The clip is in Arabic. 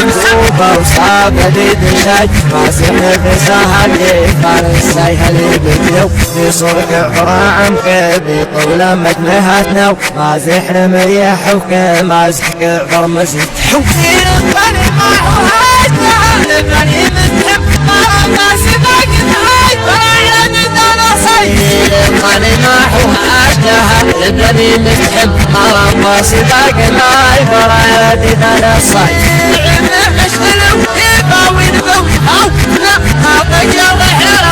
صوبه وصاب جديد الشاي ماسح بسهل فارس سيهل بديو في صرق عرام كبي طول مدمهاتنا مازح مريح وكمازح كبر مزيد حوكين البني ما هو هاجنا البني متهم ما سبق الهاي ويا ندانا صيد البني ما هو هاجنا البني متهم ما سبق الهاي ويا ندانا صيد مشغل وكيفا وينبو أو لا هذا يلا حرام